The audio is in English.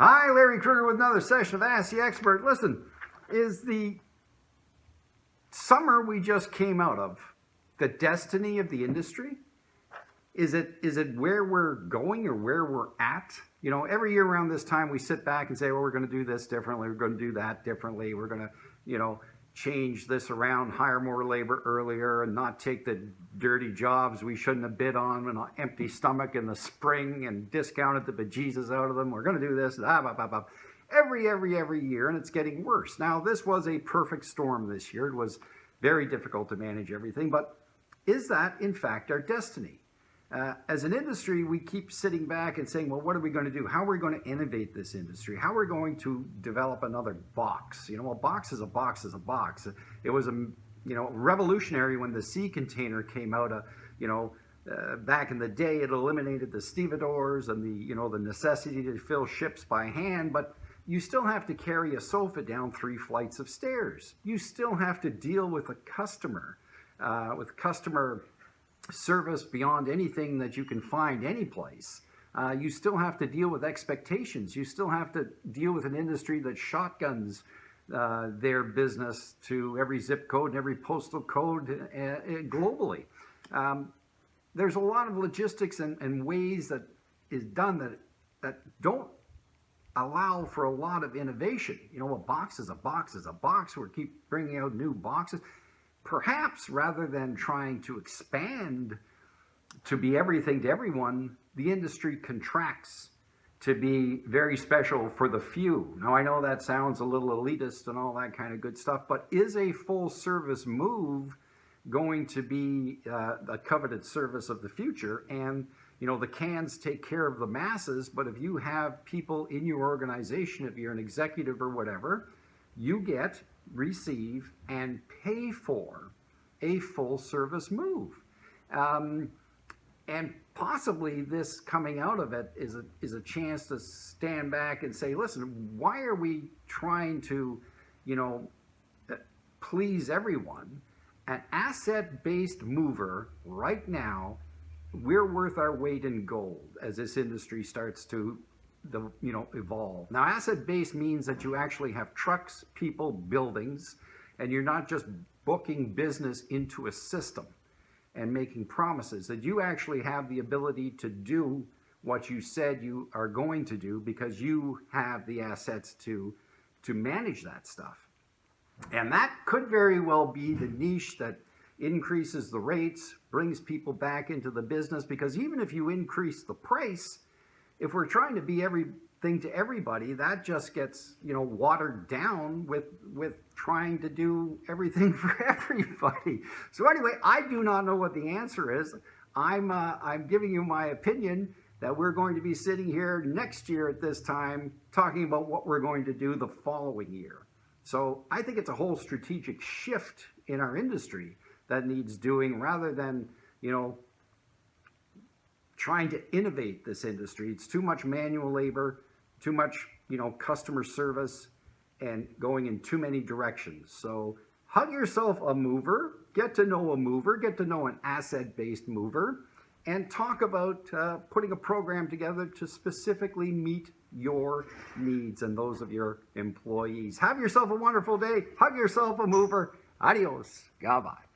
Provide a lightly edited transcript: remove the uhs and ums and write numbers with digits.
Hi, Larry Kruger with another session of Ask the Expert. Listen, is the summer we just came out of the destiny of the industry? Is it where we're going or where we're at? You know, every year around this time we sit back and say, well, we're going to do this differently, we're going to do that differently, we're going to, change this around, hire more labor earlier, and not take the dirty jobs we shouldn't have bid on an empty stomach in the spring and discounted the bejesus out of them. We're going to do this, every year, and it's getting worse. Now, this was a perfect storm this year. It was very difficult to manage everything, but is that, in fact, our destiny? As an industry, we keep sitting back and saying, well, what are we going to do? How are we going to innovate this industry? How are we going to develop another box? A box is a box is a box. It was revolutionary when the sea container came out. Back in the day, it eliminated the stevedores and the necessity to fill ships by hand, but you still have to carry a sofa down 3 flights of stairs. You still have to deal with a customer, with customer service beyond anything that you can find any place. You still have to deal with expectations. You still have to deal with an industry that shotguns their business to every zip code and every postal code globally. There's a lot of logistics and ways that is done that don't allow for a lot of innovation. A box is a box is a box. We keep bringing out new boxes. Perhaps rather than trying to expand to be everything to everyone, the industry contracts to be very special for the few. Now, I know that sounds a little elitist and all that kind of good stuff, but is a full service move going to be a coveted service of the future? And, the cans take care of the masses, but if you have people in your organization, if you're an executive or whatever, you get, receive, and pay for a full service move. And possibly this coming out of it is a chance to stand back and say, listen, why are we trying to, please everyone? An asset-based mover right now, we're worth our weight in gold as this industry starts to evolve. Now, asset-based means that you actually have trucks, people, buildings, and you're not just booking business into a system and making promises, that you actually have the ability to do what you said you are going to do because you have the assets to manage that stuff. And that could very well be the niche that increases the rates, brings people back into the business, because even if you increase the price, if we're trying to be everything to everybody, that just gets, watered down with trying to do everything for everybody. So anyway, I do not know what the answer is. I'm giving you my opinion that we're going to be sitting here next year at this time talking about what we're going to do the following year. So I think it's a whole strategic shift in our industry that needs doing, rather than, trying to innovate this industry. It's too much manual labor, too much, customer service, and going in too many directions. So hug yourself a mover, get to know a mover, get to know an asset-based mover, and talk about putting a program together to specifically meet your needs and those of your employees. Have yourself a wonderful day. Hug yourself a mover. Adios. Goodbye.